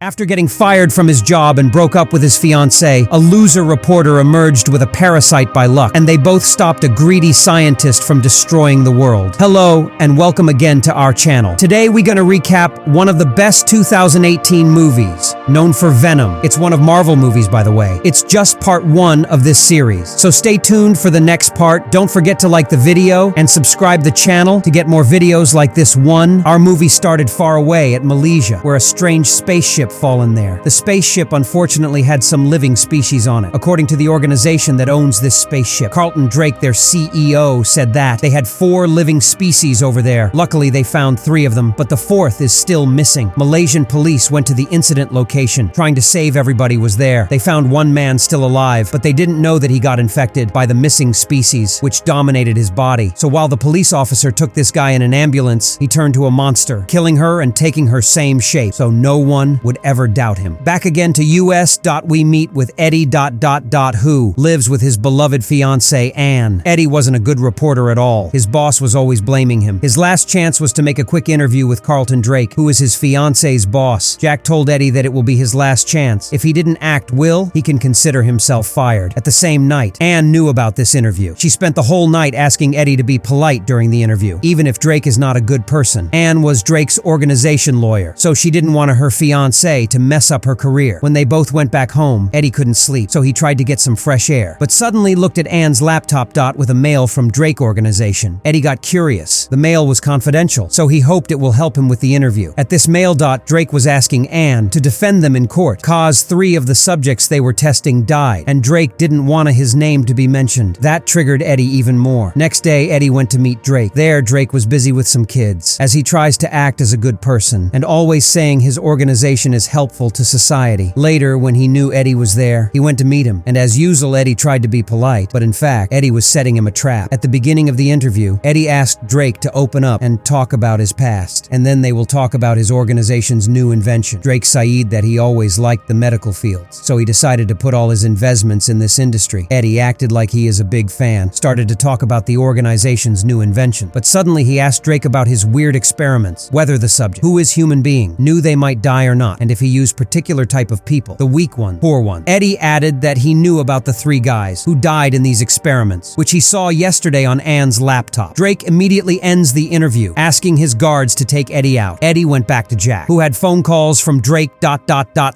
After getting fired from his job and broke up with his fiancée, a loser reporter emerged with a parasite by luck, and they both stopped a greedy scientist from destroying the world. Hello, and welcome again to our channel. Today we're gonna recap one of the best 2018 movies, known for Venom. It's one of Marvel movies, by the way. It's just part 1 of this series, so stay tuned for the next part. Don't forget to like the video and subscribe the channel to get more videos like this one. Our movie started far away at Malaysia, where a strange spaceship fallen there. The spaceship unfortunately had some living species on it. According to the organization that owns this spaceship, Carlton Drake, their CEO, said that they had 4 living species over there. Luckily, they found 3 of them, but the 4th is still missing. Malaysian police went to the incident location, trying to save everybody was there. They found 1 man still alive, but they didn't know that he got infected by the missing species, which dominated his body. So while the police officer took this guy in an ambulance, he turned to a monster, killing her and taking her same shape, so no one would ever doubt him. Back again to US. We meet with Eddie ... who lives with his beloved fiancée Anne. Eddie wasn't a good reporter at all. His boss was always blaming him. His last chance was to make a quick interview with Carlton Drake, who is his fiancée's boss. Jack told Eddie that it will be his last chance. If he didn't act he can consider himself fired. At the same night, Anne knew about this interview. She spent the whole night asking Eddie to be polite during the interview, even if Drake is not a good person. Anne was Drake's organization lawyer, so she didn't want her fiancé to mess up her career. When they both went back home, Eddie couldn't sleep, so he tried to get some fresh air, but suddenly looked at Anne's laptop with a mail from Drake organization. Eddie got curious. The mail was confidential, so he hoped it will help him with the interview. At this mail, Drake was asking Anne to defend them in court, cause 3 of the subjects they were testing died, and Drake didn't want his name to be mentioned. That triggered Eddie even more. Next day, Eddie went to meet Drake. There, Drake was busy with some kids, as he tries to act as a good person, and always saying his organization is helpful to society. Later, when he knew Eddie was there, he went to meet him, and as usual, Eddie tried to be polite, but in fact, Eddie was setting him a trap. At the beginning of the interview, Eddie asked Drake to open up and talk about his past, and then they will talk about his organization's new invention. Drake said that he always liked the medical fields, so he decided to put all his investments in this industry. Eddie acted like he is a big fan, started to talk about the organization's new invention, but suddenly he asked Drake about his weird experiments, whether the subject, who is human being, knew they might die or not, and if he used particular type of people, the weak one, poor one. Eddie added that he knew about the 3 guys who died in these experiments, which he saw yesterday on Anne's laptop. Drake immediately ends the interview, asking his guards to take Eddie out. Eddie went back to Jack, who had phone calls from Drake ...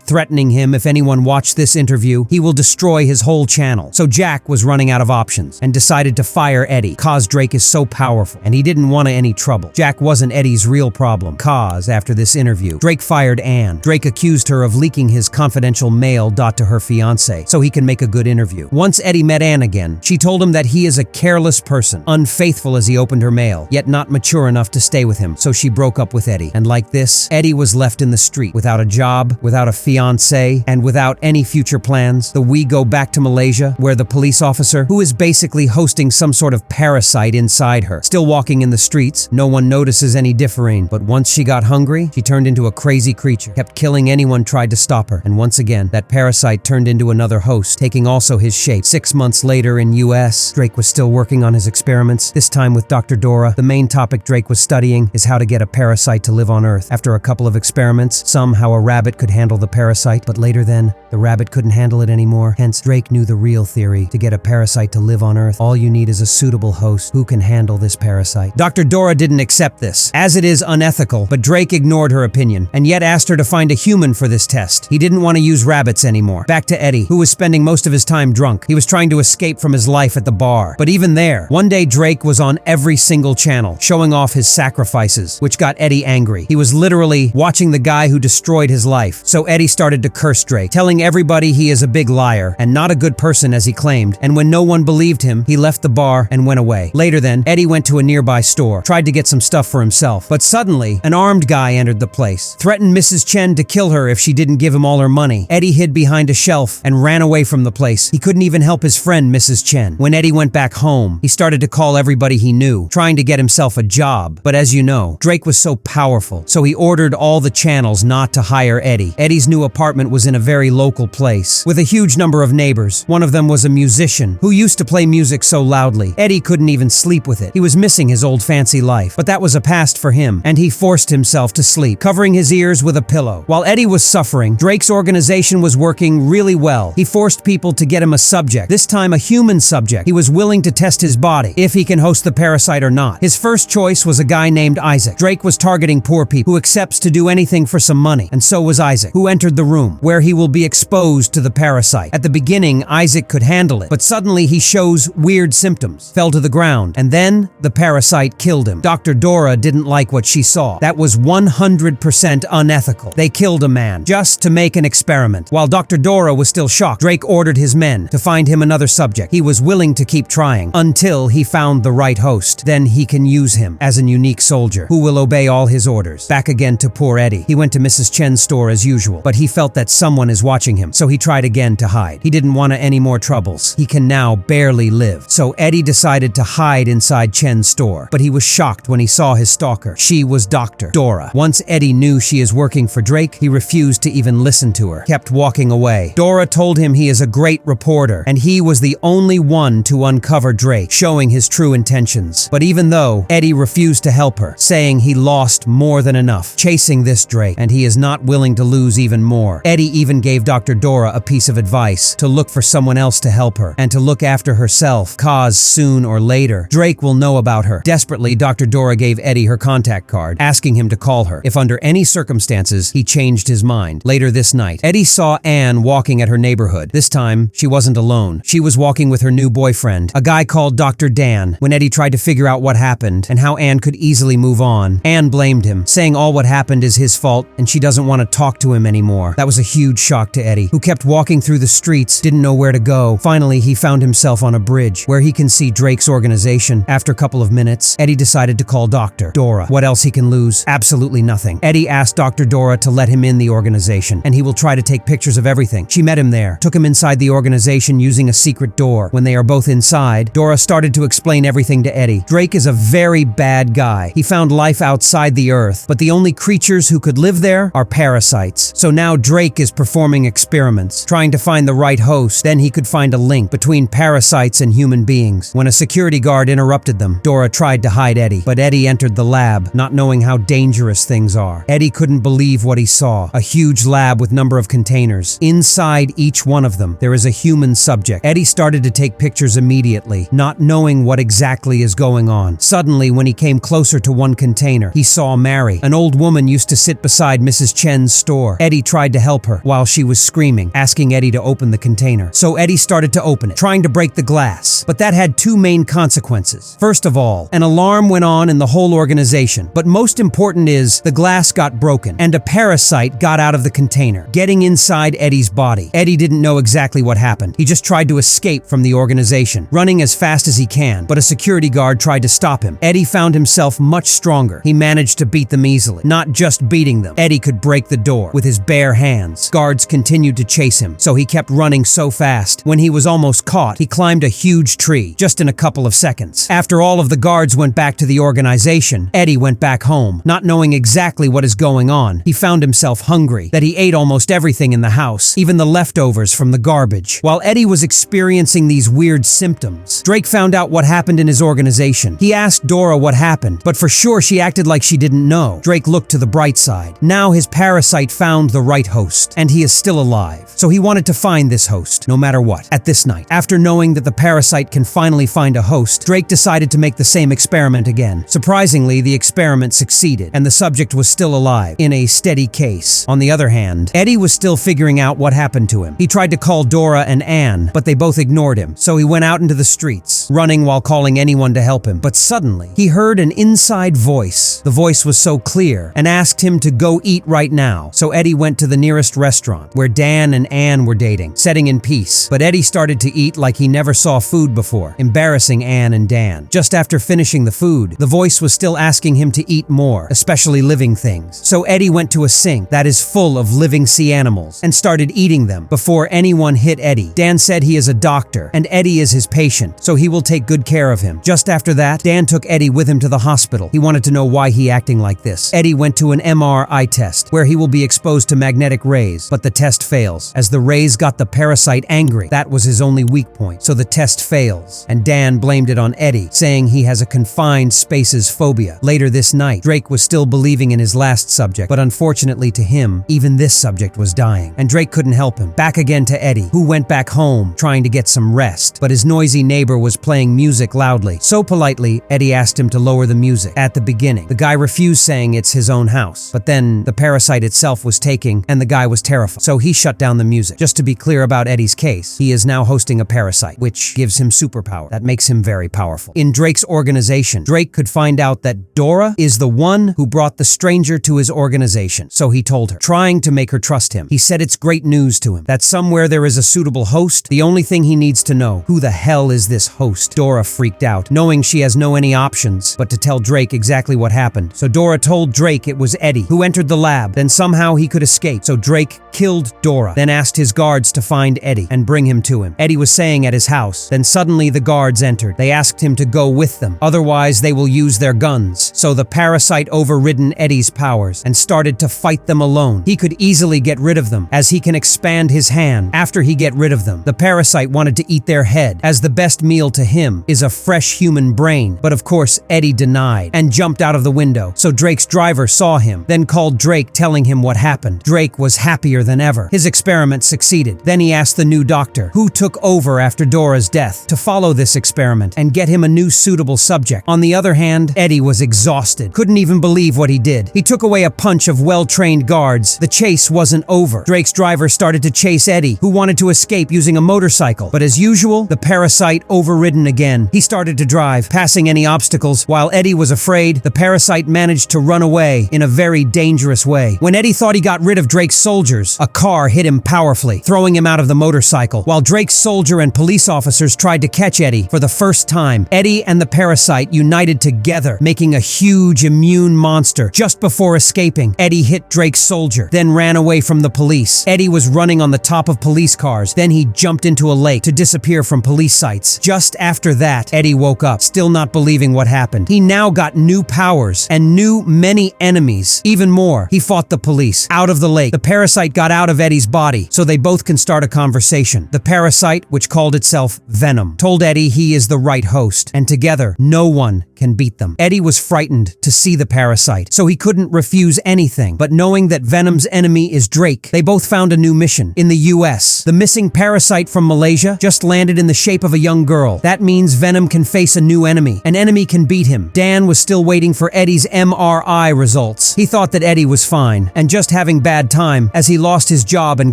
threatening him if anyone watched this interview, he will destroy his whole channel. So Jack was running out of options and decided to fire Eddie, cause Drake is so powerful and he didn't want any trouble. Jack wasn't Eddie's real problem, cause after this interview, Drake fired Anne. Drake accused her of leaking his confidential mail ... to her fiancé, so he can make a good interview. Once Eddie met Anne again, she told him that he is a careless person, unfaithful as he opened her mail, yet not mature enough to stay with him, so she broke up with Eddie. And like this, Eddie was left in the street, without a job, without a fiancé, and without any future plans. We go back to Malaysia, where the police officer, who is basically hosting some sort of parasite inside her, still walking in the streets. No one notices any differing, but once she got hungry, she turned into a crazy creature, kept killing anyone tried to stop her, and once again, that parasite turned into another host, taking also his shape. 6 months later in US, Drake was still working on his experiments, this time with Dr. Dora. The main topic Drake was studying is how to get a parasite to live on Earth. After a couple of experiments, somehow a rabbit could handle the parasite, but later then, the rabbit couldn't handle it anymore. Hence, Drake knew the real theory. To get a parasite to live on Earth, all you need is a suitable host who can handle this parasite. Dr. Dora didn't accept this, as it is unethical, but Drake ignored her opinion, and yet asked her to find a human for this test. He didn't want to use rabbits anymore. Back to Eddie, who was spending most of his time drunk. He was trying to escape from his life at the bar. But even there, one day Drake was on every single channel, showing off his sacrifices, which got Eddie angry. He was literally watching the guy who destroyed his life. So Eddie started to curse Drake, telling everybody he is a big liar and not a good person as he claimed, and when no one believed him, he left the bar and went away. Later then, Eddie went to a nearby store, tried to get some stuff for himself, but suddenly, an armed guy entered the place, threatened Mrs. Chen to kill her if she didn't give him all her money. Eddie hid behind a shelf and ran away from the place. He couldn't even help his friend Mrs. Chen. When Eddie went back home, he started to call everybody he knew, trying to get himself a job, but as you know, Drake was so powerful, so he ordered all the channels not to hire Eddie. Eddie's new apartment was in a very local place, with a huge number of neighbors. One of them was a musician, who used to play music so loudly, Eddie couldn't even sleep with it. He was missing his old fancy life, but that was a past for him, and he forced himself to sleep, covering his ears with a pillow. While While Eddie was suffering, Drake's organization was working really well. He forced people to get him a subject, this time a human subject. He was willing to test his body, if he can host the parasite or not. His first choice was a guy named Isaac. Drake was targeting poor people who accepts to do anything for some money, and so was Isaac, who entered the room, where he will be exposed to the parasite. At the beginning, Isaac could handle it, but suddenly he shows weird symptoms, fell to the ground, and then the parasite killed him. Dr. Dora didn't like what she saw. That was 100% unethical. They killed a man just to make an experiment. While Dr. Dora was still shocked, Drake ordered his men to find him another subject. He was willing to keep trying until he found the right host. Then he can use him as a unique soldier who will obey all his orders. Back again to poor Eddie. He went to Mrs. Chen's store as usual, but he felt that someone is watching him, so he tried again to hide. He didn't want any more troubles. He can now barely live. So Eddie decided to hide inside Chen's store, but he was shocked when he saw his stalker. She was Dr. Dora. Once Eddie knew she is working for Drake, he refused to even listen to her, kept walking away. Dora told him he is a great reporter, and he was the only one to uncover Drake, showing his true intentions. But even though Eddie refused to help her, saying he lost more than enough chasing this Drake, and he is not willing to lose even more. Eddie even gave Dr. Dora a piece of advice to look for someone else to help her, and to look after herself, cause soon or later Drake will know about her. Desperately, Dr. Dora gave Eddie her contact card, asking him to call her if under any circumstances he changed his mind. Later this night, Eddie saw Anne walking at her neighborhood. This time, she wasn't alone. She was walking with her new boyfriend, a guy called Dr. Dan. When Eddie tried to figure out what happened and how Anne could easily move on, Anne blamed him, saying all what happened is his fault and she doesn't want to talk to him anymore. That was a huge shock to Eddie, who kept walking through the streets, didn't know where to go. Finally, he found himself on a bridge where he can see Drake's organization. After a couple of minutes, Eddie decided to call Dr. Dora. What else he can lose? Absolutely nothing. Eddie asked Dr. Dora to let him in the organization, and he will try to take pictures of everything. She met him there, took him inside the organization using a secret door. When they are both inside, Dora started to explain everything to Eddie. Drake is a very bad guy. He found life outside the Earth, but the only creatures who could live there are parasites. So now Drake is performing experiments, trying to find the right host. Then he could find a link between parasites and human beings. When a security guard interrupted them, Dora tried to hide Eddie, but Eddie entered the lab, not knowing how dangerous things are. Eddie couldn't believe what he saw. A huge lab with number of containers. Inside each one of them, there is a human subject. Eddie started to take pictures immediately, not knowing what exactly is going on. Suddenly, when he came closer to one container, he saw Mary. An old woman used to sit beside Mrs. Chen's store. Eddie tried to help her while she was screaming, asking Eddie to open the container. So Eddie started to open it, trying to break the glass. But that had two main consequences. First of all, an alarm went on in the whole organization. But most important is, the glass got broken, and a parasite got out of the container, getting inside Eddie's body. Eddie didn't know exactly what happened. He just tried to escape from the organization, running as fast as he can, but a security guard tried to stop him. Eddie found himself much stronger. He managed to beat them easily. Not just beating them, Eddie could break the door with his bare hands. Guards continued to chase him, so he kept running so fast. When he was almost caught, he climbed a huge tree, just in a couple of seconds. After all of the guards went back to the organization, Eddie went back home, not knowing exactly what is going on. He found himself hungry, that he ate almost everything in the house, even the leftovers from the garbage. While Eddie was experiencing these weird symptoms, Drake found out what happened in his organization. He asked Dora what happened, but for sure she acted like she didn't know. Drake looked to the bright side. Now his parasite found the right host, and he is still alive. So he wanted to find this host, no matter what, at this night. After knowing that the parasite can finally find a host, Drake decided to make the same experiment again. Surprisingly, the experiment succeeded, and the subject was still alive, in a steady case. On the other hand, Eddie was still figuring out what happened to him. He tried to call Dora and Anne, but they both ignored him, so he went out into the streets, running while calling anyone to help him. But suddenly, he heard an inside voice. The voice was so clear, and asked him to go eat right now. So Eddie went to the nearest restaurant, where Dan and Anne were dating, sitting in peace. But Eddie started to eat like he never saw food before, embarrassing Anne and Dan. Just after finishing the food, the voice was still asking him to eat more, especially living things. So Eddie went to a sink that is full of living sea animals, and started eating them before anyone hit Eddie. Dan said he is a doctor, and Eddie is his patient, so he will take good care of him. Just after that, Dan took Eddie with him to the hospital. He wanted to know why he acting like this. Eddie went to an MRI test, where he will be exposed to magnetic rays, but the test fails. As the rays got the parasite angry, that was his only weak point, so the test fails. And Dan blamed it on Eddie, saying he has a confined spaces phobia. Later this night, Drake was still believing in his last subject, but unfortunately unfortunately to him, even this subject was dying, and Drake couldn't help him. Back again to Eddie, who went back home, trying to get some rest, but his noisy neighbor was playing music loudly. So politely, Eddie asked him to lower the music. At the beginning, the guy refused, saying it's his own house, but then the parasite itself was taking, and the guy was terrified, so he shut down the music. Just to be clear about Eddie's case, he is now hosting a parasite, which gives him superpower. That makes him very powerful. In Drake's organization, Drake could find out that Dora is the one who brought the stranger to his organization, so he told her, trying to make her trust him. He said it's great news to him, that somewhere there is a suitable host. The only thing he needs to know, who the hell is this host? Dora freaked out, knowing she has no any options but to tell Drake exactly what happened. So Dora told Drake it was Eddie who entered the lab, then somehow he could escape. So Drake killed Dora, then asked his guards to find Eddie and bring him to him. Eddie was staying at his house. Then suddenly the guards entered. They asked him to go with them, otherwise they will use their guns. So the parasite overridden Eddie's powers and started to fight them alone. He could easily get rid of them, as he can expand his hand. After he get rid of them, the parasite wanted to eat their head, as the best meal to him is a fresh human brain. But of course, Eddie denied and jumped out of the window. So Drake's driver saw him, then called Drake, telling him what happened. Drake was happier than ever. His experiment succeeded. Then he asked the new doctor, who took over after Dora's death, to follow this experiment and get him a new suitable subject. On the other hand, Eddie was exhausted, couldn't even believe what he did. He took away a punch of well-trained guards. The chase wasn't over. Drake's driver started to chase Eddie, who wanted to escape using a motorcycle. But as usual, the parasite overridden again. He started to drive, passing any obstacles. While Eddie was afraid, the parasite managed to run away in a very dangerous way. When Eddie thought he got rid of Drake's soldiers, a car hit him powerfully, throwing him out of the motorcycle. While Drake's soldier and police officers tried to catch Eddie for the first time, Eddie and the parasite united together, making a huge immune monster. Just before escaping, Eddie hit Drake's soldier, then ran away from the police. Eddie was running on the top of police cars, then he jumped into a lake to disappear from police sights. Just after that, Eddie woke up, still not believing what happened. He now got new powers and knew many enemies. Even more, he fought the police out of the lake. The parasite got out of Eddie's body, so they both can start a conversation. The parasite, which called itself Venom, told Eddie he is the right host, and together, no one can beat them. Eddie was frightened to see the parasite, so he couldn't refuse anything. But knowing that Venom's enemy is Drake, they both found a new mission. In the US, the missing parasite from Malaysia just landed in the shape of a young girl. That means Venom can face a new enemy. An enemy can beat him. Dan was still waiting for Eddie's MRI results. He thought that Eddie was fine and just having bad time as he lost his job and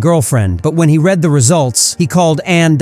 girlfriend. But when he read the results, he called Ann ...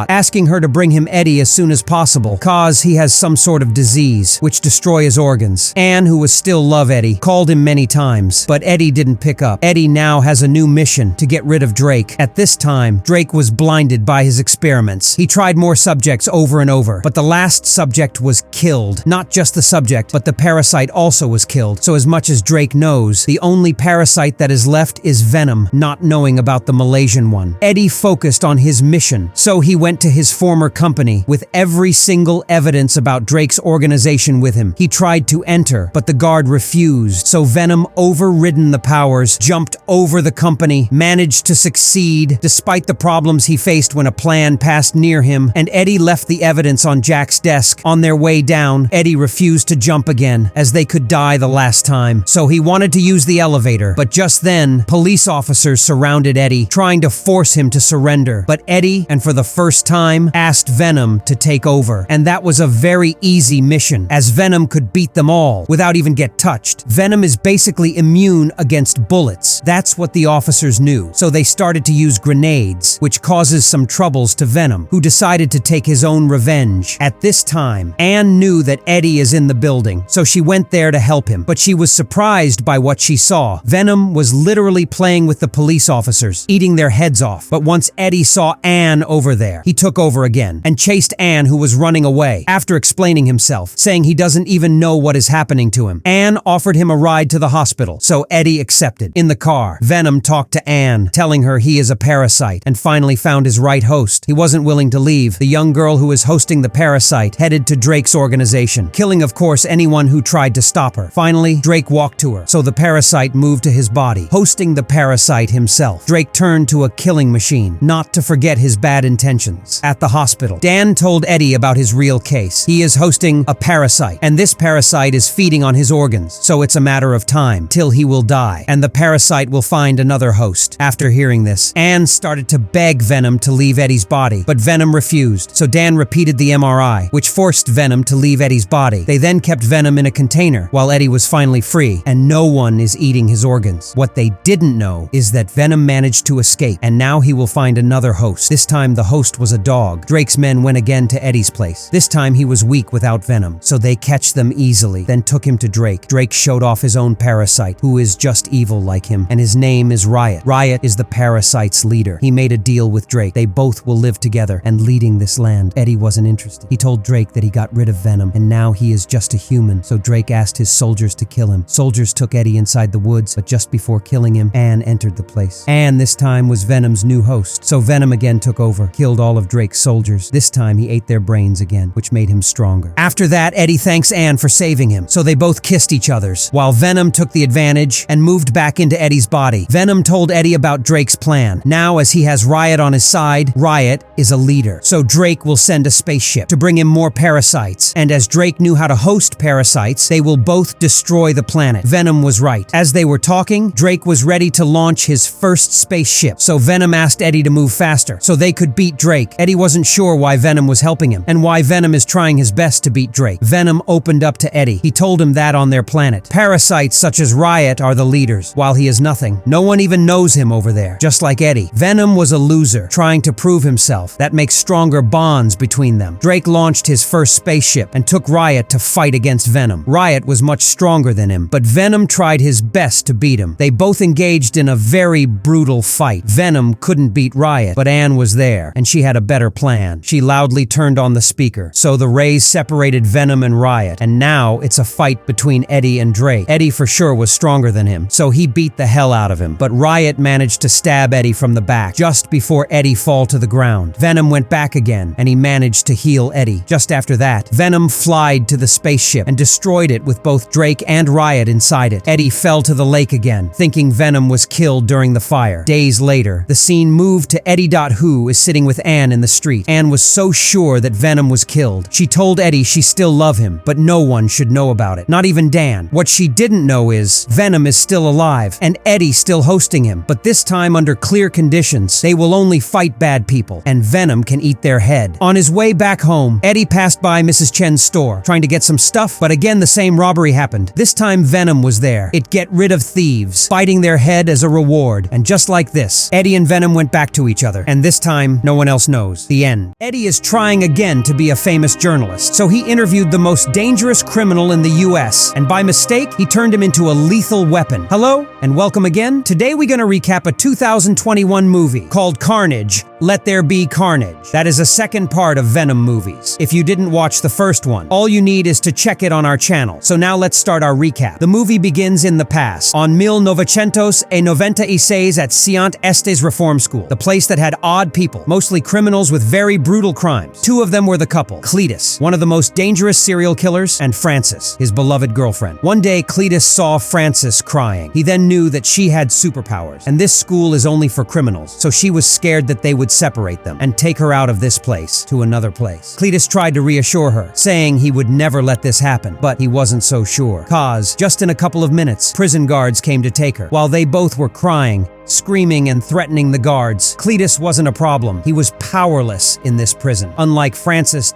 asking her to bring him Eddie as soon as possible, cause he has some sort of disease which destroy his organs. Ann, who was still love Eddie, called him many times, but Eddie didn't pick up. Eddie now has a new mission to get rid of Drake. At this time, Drake was blinded by his experiments. He tried more subjects over and over, but the last subject was killed. Not just the subject, but the parasite also was killed. So as much as Drake knows, the only parasite that is left is Venom, not knowing about the Malaysian one. Eddie focused on his mission, so he went to his former company with every single evidence about Drake's organization with him. He tried to enter, but the guard refused, so Venom, overridden the powers, jumped over the company, managed to succeed despite the problems he faced when a plan passed near him, and Eddie left the evidence on Jack's desk. On their way down, Eddie refused to jump again, as they could die the last time, so he wanted to use the elevator. But just then, police officers surrounded Eddie, trying to force him to surrender. But Eddie, and for the first time, asked Venom to take over, and that was a very easy mission, as Venom could beat them all without even get touched. Venom is basically immune against bullets. That's what the officers knew, so they started to use grenades, which causes some troubles to Venom, who decided to take his own revenge. At this time, Ann knew that Eddie is in the building, so she went there to help him, but she was surprised by what she saw. Venom was literally playing with the police officers, eating their heads off. But once Eddie saw Ann over there, he took over again and chased Ann, who was running away. After explaining himself, saying he doesn't even know what is happening to him, Ann offered him a ride to the hospital, so Eddie accepted. In the car, Venom talked to Ann, telling her he is a parasite, and finally found his right host. He wasn't willing to leave. The young girl who was hosting the parasite headed to Drake's organization, killing of course anyone who tried to stop her. Finally, Drake walked to her, so the parasite moved to his body, hosting the parasite himself. Drake turned to a killing machine, not to forget his bad intentions. At the hospital, Dan told Eddie about his real case. He is hosting a parasite, and this parasite is feeding on his organs, so it's a matter of time till he will die. die, and the parasite will find another host. After hearing this, Anne started to beg Venom to leave Eddie's body, but Venom refused, so Dan repeated the MRI, which forced Venom to leave Eddie's body. They then kept Venom in a container, while Eddie was finally free, and no one is eating his organs. What they didn't know is that Venom managed to escape, and now he will find another host. This time the host was a dog. Drake's men went again to Eddie's place. This time he was weak without Venom, so they catch them easily, then took him to Drake. Drake showed off his own parasite, who is just evil like him, and his name is Riot. Riot is the parasite's leader. He made a deal with Drake. They both will live together and leading this land. Eddie wasn't interested. He told Drake that he got rid of Venom, and now he is just a human, so Drake asked his soldiers to kill him. Soldiers took Eddie inside the woods, but just before killing him, Anne entered the place. Anne this time was Venom's new host, so Venom again took over, killed all of Drake's soldiers. This time he ate their brains again, which made him stronger. After that, Eddie thanks Anne for saving him, so they both kissed each other's, while Venom took the advantage and moved back into Eddie's body. Venom told Eddie about Drake's plan. Now, as he has Riot on his side, Riot is a leader, so Drake will send a spaceship to bring him more parasites, and as Drake knew how to host parasites, they will both destroy the planet. Venom was right. As they were talking, Drake was ready to launch his first spaceship, so Venom asked Eddie to move faster, so they could beat Drake. Eddie wasn't sure why Venom was helping him, and why Venom is trying his best to beat Drake. Venom opened up to Eddie. He told him that on their planet, parasites such as Riot are the leaders, while he is nothing. No one even knows him over there, just like Eddie. Venom was a loser, trying to prove himself. That makes stronger bonds between them. Drake launched his first spaceship and took Riot to fight against Venom. Riot was much stronger than him, but Venom tried his best to beat him. They both engaged in a very brutal fight. Venom couldn't beat Riot, but Anne was there, and she had a better plan. She loudly turned on the speaker, so the rays separated Venom and Riot, and now it's a fight between Eddie and Drake. Eddie for sure was stronger than him, so he beat the hell out of him, but Riot managed to stab Eddie from the back, just before Eddie fall to the ground. Venom went back again, and he managed to heal Eddie. Just after that, Venom flied to the spaceship and destroyed it with both Drake and Riot inside it. Eddie fell to the lake again, thinking Venom was killed during the fire. Days later, the scene moved to Eddie. Who is sitting with Anne in the street. Anne was so sure that Venom was killed. She told Eddie she still loved him, but no one should know about it, not even Dan. What she didn't know is Venom is still alive, and Eddie still hosting him, but this time under clear conditions. They will only fight bad people, and Venom can eat their head. On his way back home, Eddie passed by Mrs. Chen's store, trying to get some stuff, but again the same robbery happened. This time Venom was there. It get rid of thieves, biting their head as a reward, and just like this, Eddie and Venom went back to each other, and this time no one else knows. The end. Eddie is trying again to be a famous journalist, so he interviewed the most dangerous criminal in the US, and by mistake, he turned him into a lethal weapon. Hello, and welcome again. Today we're gonna recap a 2021 movie called Carnage, Let There Be Carnage. That is a second part of Venom movies. If you didn't watch the first one, all you need is to check it on our channel. So now let's start our recap. The movie begins in the past, on 1996 at Ciant Estes Reform School, the place that had odd people, mostly criminals with very brutal crimes. Two of them were the couple, Cletus, one of the most dangerous serial killers, and Frances, his beloved girlfriend. One day, Cletus saw Frances crying. He then knew that she had superpowers, and this school is only for criminals, so she was scared that they would separate them and take her out of this place to another place. Cletus tried to reassure her, saying he would never let this happen, but he wasn't so sure. Cause, just in a couple of minutes, prison guards came to take her. While they both were crying, screaming and threatening the guards, Cletus wasn't a problem. He was powerless in this prison. Unlike Frances,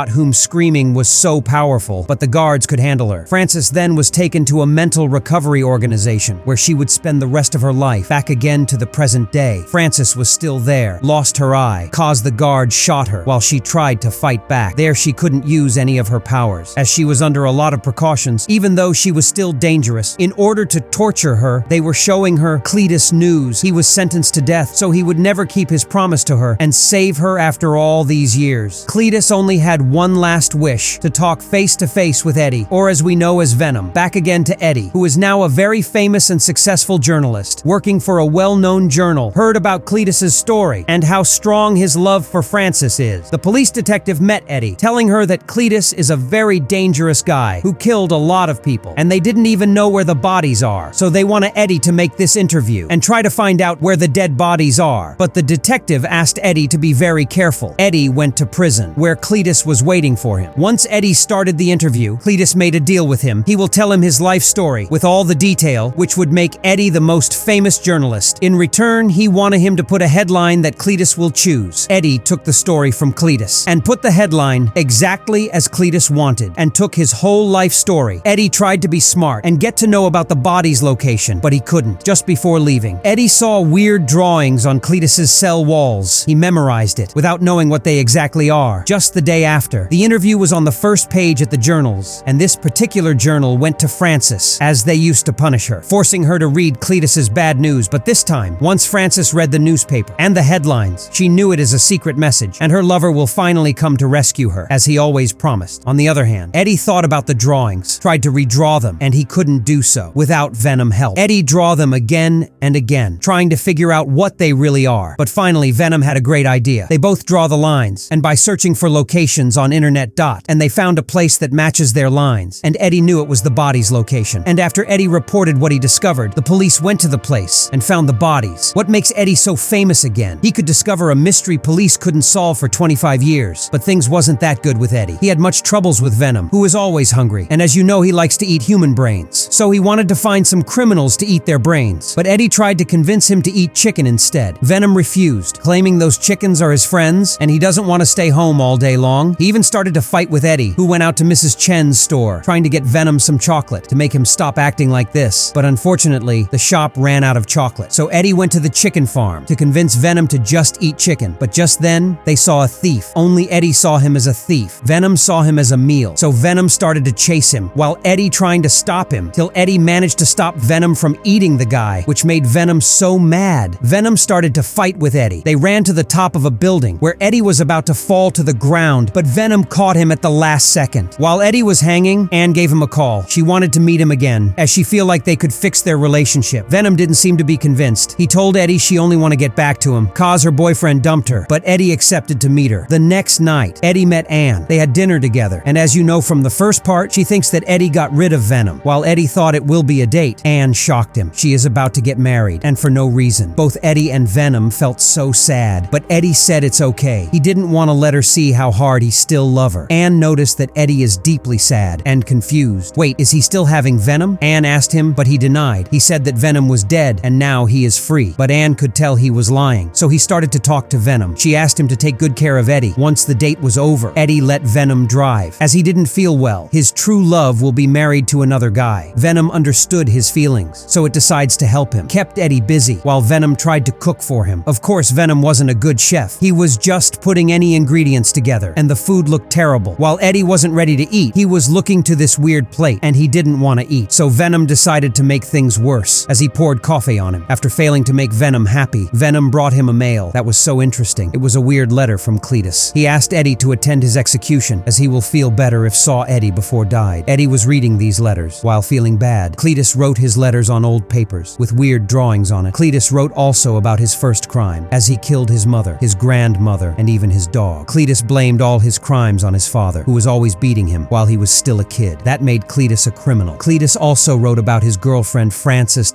whom screaming was so powerful, but the guards could handle her. Frances then was taken to a mental recovery organization where she would spend the rest of her life. Back again to the present day, Frances was still there, lost her eye, caused the guards shot her while she tried to fight back. There she couldn't use any of her powers, as she was under a lot of precautions, even though she was still dangerous. In order to torture her, they were showing her Cletus news. He was sentenced to death, so he would never keep his promise to her and save her after all these years. Cletus only had one last wish, to talk face to face with Eddie, or as we know as Venom. Back again to Eddie, who is now a very famous and successful journalist, working for a well-known journal, heard about Cletus's story and how strong his love for Frances is. The police detective met Eddie, telling her that Cletus is a very dangerous guy who killed a lot of people, and they didn't even know where the bodies are, so they wanted Eddie to make this interview and try to find out where the dead bodies are. But the detective asked Eddie to be very careful. Eddie went to prison, where Cletus was waiting for him. Once Eddie started the interview, Cletus made a deal with him. He will tell him his life story with all the detail, which would make Eddie the most famous journalist. In return, he wanted him to put a headline that Cletus will choose. Eddie took the story from Cletus and put the headline exactly as Cletus wanted and took his whole life story. Eddie tried to be smart and get to know about the body's location, but he couldn't. Just before leaving, Eddie saw weird drawings on Cletus's cell walls. He memorized it without knowing what they exactly are. Just the day after, the interview was on the first page at the journals, and this particular journal went to Frances, as they used to punish her, forcing her to read Cletus's bad news. But this time, once Frances read the newspaper and the headlines, she knew it as a secret message, and her lover will finally come to rescue her, as he always promised. On the other hand, Eddie thought about the drawings, tried to redraw them, and he couldn't do so without Venom help. Eddie drew them again and again, trying to figure out what they really are. But finally, Venom had a great idea. They both draw the lines, and by searching for locations on internet and they found a place that matches their lines, and Eddie knew it was the body's location. And after Eddie reported what he discovered, the police went to the place and found the bodies. What makes Eddie so famous again? He could discover a mystery police couldn't solve for 25 years, but things wasn't that good with Eddie. He had much troubles with Venom, who is always hungry, and as you know, he likes to eat human brains. So he wanted to find some criminals to eat their brains, but Eddie tried to convince him to eat chicken instead. Venom refused, claiming those chickens are his friends and he doesn't want to stay home all day long. He even started to fight with Eddie, who went out to Mrs. Chen's store, trying to get Venom some chocolate to make him stop acting like this. But unfortunately, the shop ran out of chocolate. So Eddie went to the chicken farm to convince Venom to just eat chicken. But just then, they saw a thief. Only Eddie saw him as a thief. Venom saw him as a meal. So Venom started to chase him, while Eddie trying to stop him, till Eddie managed to stop Venom from eating the guy, which made Venom so mad. Venom started to fight with Eddie. They ran to the top of a building, where Eddie was about to fall to the ground, but Venom caught him at the last second. While Eddie was hanging, Anne gave him a call. She wanted to meet him again, as she feel like they could fix their relationship. Venom didn't seem to be convinced. He told Eddie she only want to get back to him, cause her boyfriend dumped her, but Eddie accepted to meet her. The next night, Eddie met Anne. They had dinner together, and as you know from the first part, she thinks that Eddie got rid of Venom. While Eddie thought it will be a date, Anne shocked him. She is about to get married, and for no reason. Both Eddie and Venom felt so sad, but Eddie said it's okay. He didn't want to let her see how hard he still loved her. Anne noticed that Eddie is deeply sad and confused. Wait, is he still having Venom? Anne asked him, but he denied. He said that Venom was dead and now he is free. But Anne could tell he was lying, so he started to talk to Venom. She asked him to take good care of Eddie. Once the date was over, Eddie let Venom drive, as he didn't feel well. His true love will be married to another guy. Venom understood his feelings, so it decides to help him. Kept Eddie busy, while Venom tried to cook for him. Of course, Venom wasn't a good chef. He was just putting any ingredients together, and the food looked terrible. While Eddie wasn't ready to eat, he was looking to this weird plate, and he didn't want to eat. So Venom decided to make things worse, as he poured coffee on him. After failing to make Venom happy, Venom brought him a mail that was so interesting. It was a weird letter from Cletus. He asked Eddie to attend his execution, as he will feel better if saw Eddie before died. Eddie was reading these letters while feeling bad. Cletus wrote his letters on old papers, with weird drawings on it. Cletus wrote also about his first crime, as he killed his mother, his grandmother, and even his dog. Cletus blamed all his crimes on his father, who was always beating him while he was still a kid. That made Cletus a criminal. Cletus also wrote about his girlfriend Frances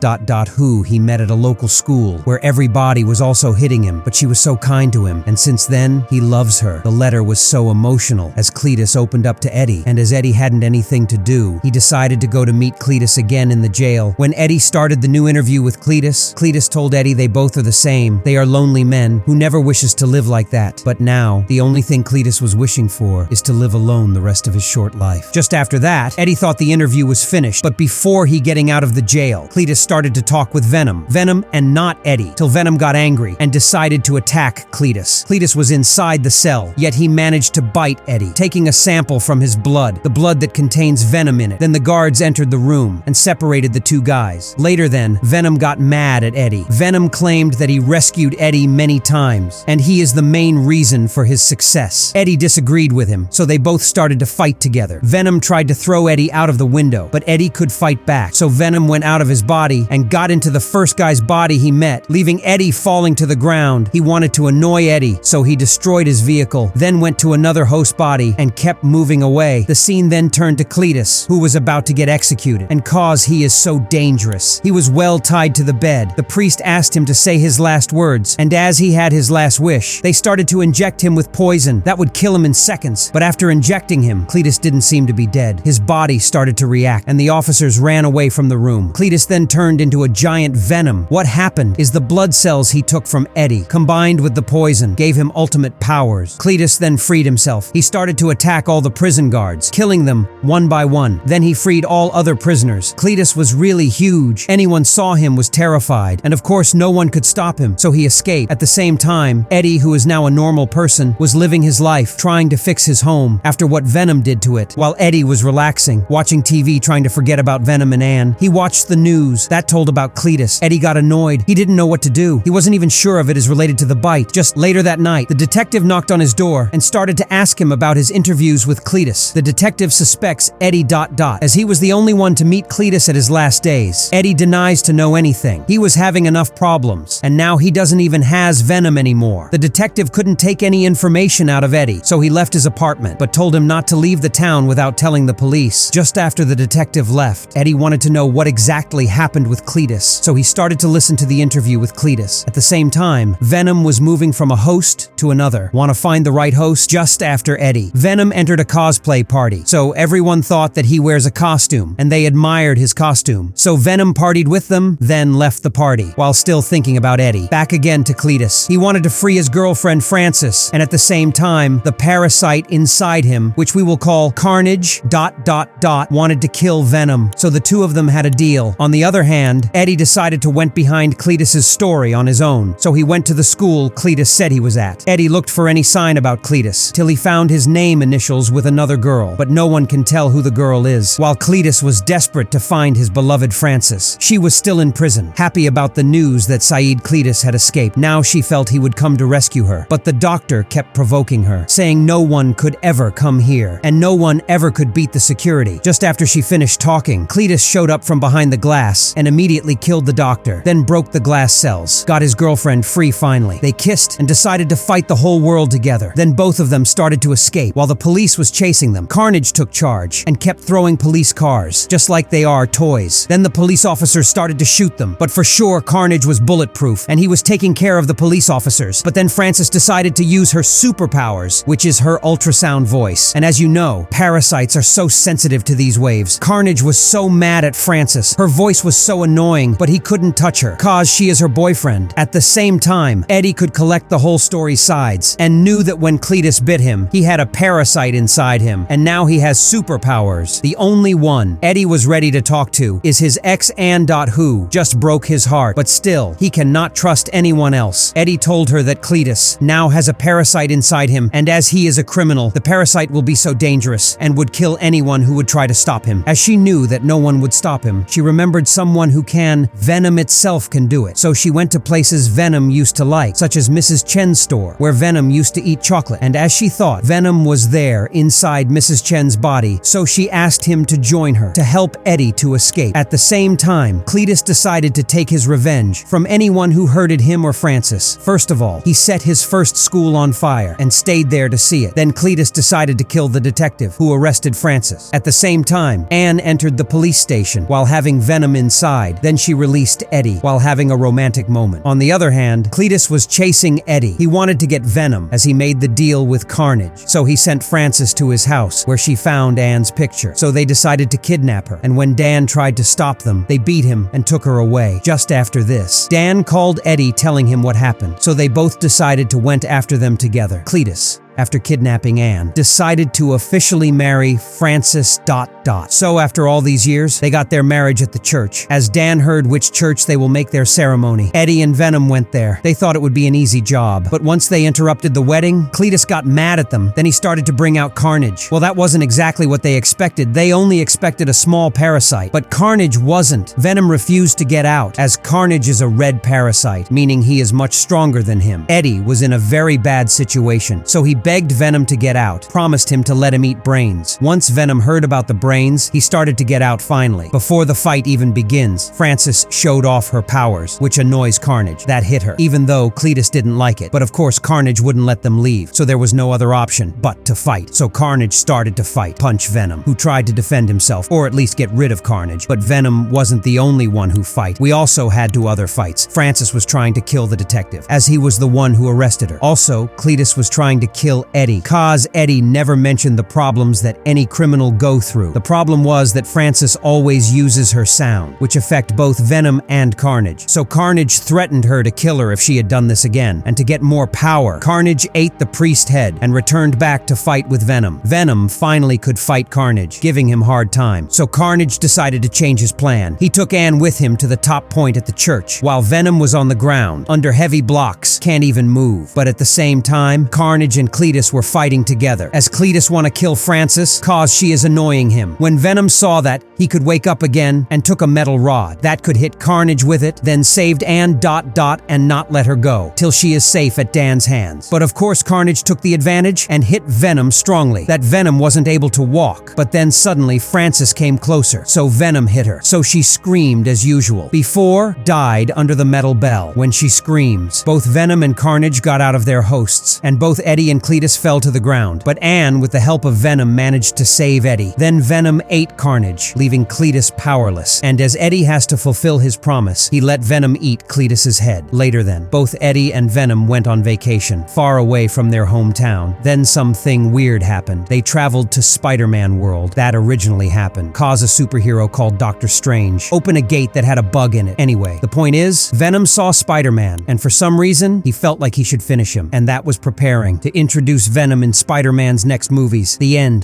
who he met at a local school, where everybody was also hitting him, but she was so kind to him, and since then, he loves her. The letter was so emotional, as Cletus opened up to Eddie, and as Eddie hadn't anything to do, he decided to go to meet Cletus again in the jail. When Eddie started the new interview with Cletus, Cletus told Eddie they both are the same. They are lonely men who never wishes to live like that. But now, the only thing Cletus was wishing for is to live alone the rest of his short life. Just after that, Eddie thought the interview was finished, but before he getting out of the jail, Cletus started to talk with Venom. Venom and not Eddie, till Venom got angry and decided to attack Cletus. Cletus was inside the cell, yet he managed to bite Eddie, taking a sample from his blood, the blood that contains Venom in it. Then the guards entered the room and separated the two guys. Later then, Venom got mad at Eddie. Venom claimed that he rescued Eddie many times, and he is the main reason for his success. Eddie disagreed with him, so they both started to fight together. Venom tried to throw Eddie out of the window, but Eddie could fight back, so Venom went out of his body and got into the first guy's body he met, leaving Eddie falling to the ground. He wanted to annoy Eddie, so he destroyed his vehicle, then went to another host body and kept moving away. The scene then turned to Cletus, who was about to get executed, and cause he is so dangerous. He was well tied to the bed, dead. The priest asked him to say his last words, and as he had his last wish, they started to inject him with poison that would kill him in seconds. But after injecting him, Cletus didn't seem to be dead. His body started to react, and the officers ran away from the room. Cletus then turned into a giant Venom. What happened is the blood cells he took from Eddie, combined with the poison, gave him ultimate powers. Cletus then freed himself. He started to attack all the prison guards, killing them one by one. Then he freed all other prisoners. Cletus was really huge. Anyone saw him was terrified, and of course no one could stop him, so he escaped. At the same time, Eddie, who is now a normal person, was living his life, trying to fix his home after what Venom did to it. While Eddie was relaxing, watching TV, trying to forget about Venom and Anne, he watched the news. That told about Cletus. Eddie got annoyed. He didn't know what to do. He wasn't even sure if it is related to the bite. Just later that night, the detective knocked on his door and started to ask him about his interviews with Cletus. The detective suspects Eddie ... as he was the only one to meet Cletus at his last days. Eddie denies to know anything. He was having enough problems, and now he doesn't even has Venom anymore. The detective couldn't take any information out of Eddie, so he left his apartment, but told him not to leave the town without telling the police. Just after the detective left, Eddie wanted to know what exactly happened with Cletus, so he started to listen to the interview with Cletus. At the same time, Venom was moving from a host to another. Want to find the right host? Just after Eddie, Venom entered a cosplay party, so everyone thought that he wears a costume, and they admired his costume. So Venom partied with them, then left the party, while still thinking about Eddie. Back again to Cletus. He wanted to free his girlfriend Frances, and at the same time, the parasite inside him, which we will call Carnage ... wanted to kill Venom, so the two of them had a deal. On the other hand, Eddie decided to went behind Cletus's story on his own, so he went to the school Cletus said he was at. Eddie looked for any sign about Cletus, till he found his name initials with another girl, but no one can tell who the girl is. While Cletus was desperate to find his beloved Frances, she was still in prison, happy about the news that Saeed Cletus had escaped. Now she felt he would come to rescue her, but the doctor kept provoking her, saying no one could ever come here, and no one ever could beat the security. Just after she finished talking, Cletus showed up from behind the glass and immediately killed the doctor, then broke the glass cells, got his girlfriend free finally. They kissed and decided to fight the whole world together. Then both of them started to escape while the police was chasing them. Carnage took charge and kept throwing police cars, just like they are toys. Then the police officers started to shoot them, but for sure Carnage was bulletproof and he was taking care of the police officers. But then Frances decided to use her superpowers, which is her ultrasound voice. And as you know, parasites are so sensitive to these waves. Carnage was so mad at Frances. Her voice was so annoying, but he couldn't touch her, cause she is her boyfriend. At the same time, Eddie could collect the whole story's sides and knew that when Cletus bit him, he had a parasite inside him, and now he has superpowers. The only one Eddie was ready to talk to is his ex Anne, who just broke his heart, but still, he cannot trust anyone else. Eddie told her that Cletus now has a parasite inside him, and as he is a criminal, the parasite will be so dangerous and would kill anyone who would try to stop him. As she knew that no one would stop him, she remembered someone who can. Venom itself can do it. So she went to places Venom used to like, such as Mrs. Chen's store, where Venom used to eat chocolate. And as she thought, Venom was there inside Mrs. Chen's body, so she asked him to join her to help Eddie to escape. At the same time, Cletus decided to take his revenge from anyone who hurted him or Frances. First of all, he set his first school on fire and stayed there to see it. Then Cletus decided to kill the detective who arrested Frances. At the same time, Anne entered the police station while having Venom inside. Then she released Eddie while having a romantic moment. On the other hand, Cletus was chasing Eddie. He wanted to get Venom as he made the deal with Carnage. So he sent Frances to his house where she found Anne's picture. So they decided to kidnap her. And when Dan tried to stop them, they beat him and took her away. Just after this, Dan called Eddie telling him what happened. So they both decided to went after them together. Cletus, after kidnapping Anne, decided to officially marry Frances ... So after all these years, they got their marriage at the church. As Dan heard which church they will make their ceremony, Eddie and Venom went there. They thought it would be an easy job. But once they interrupted the wedding, Cletus got mad at them. Then he started to bring out Carnage. Well, that wasn't exactly what they expected. They only expected a small parasite. But Carnage wasn't. Venom refused to get out, as Carnage is a red parasite, meaning he is much stronger than him. Eddie was in a very bad situation, so he begged begged Venom to get out, promised him to let him eat brains. Once Venom heard about the brains, he started to get out finally. Before the fight even begins, Frances showed off her powers, which annoys Carnage. That hit her, even though Cletus didn't like it. But of course, Carnage wouldn't let them leave, so there was no other option but to fight. So Carnage started to fight, punch Venom, who tried to defend himself, or at least get rid of Carnage. But Venom wasn't the only one who fight. We also had two other fights. Frances was trying to kill the detective, as he was the one who arrested her. Also, Cletus was trying to kill Eddie, cause Eddie never mentioned the problems that any criminal go through. The problem was that Frances always uses her sound, which affect both Venom and Carnage. So Carnage threatened her to kill her if she had done this again, and to get more power, Carnage ate the priest head and returned back to fight with Venom. Venom finally could fight Carnage, giving him hard time. So Carnage decided to change his plan. He took Anne with him to the top point at the church, while Venom was on the ground, under heavy blocks, can't even move. But at the same time, Carnage and Cletus were fighting together, as Cletus wanted to kill Frances, cause she is annoying him. When Venom saw that, he could wake up again and took a metal rod. That could hit Carnage with it, then saved Anne ... and not let her go, till she is safe at Dan's hands. But of course Carnage took the advantage and hit Venom strongly. That Venom wasn't able to walk, but then suddenly Frances came closer, so Venom hit her. So she screamed as usual. Before died under the metal bell. When she screams, both Venom and Carnage got out of their hosts, and both Eddie and Cletus fell to the ground. But Anne, with the help of Venom, managed to save Eddie. Then Venom ate Carnage, leaving Cletus powerless. And as Eddie has to fulfill his promise, he let Venom eat Cletus's head. Later then, both Eddie and Venom went on vacation, far away from their hometown. Then something weird happened. They traveled to Spider-Man world. That originally happened. Cause a superhero called Dr. Strange open a gate that had a bug in it. Anyway, the point is, Venom saw Spider-Man, and for some reason, he felt like he should finish him. And that was preparing to introduce Venom in Spider-Man's next movies. The end.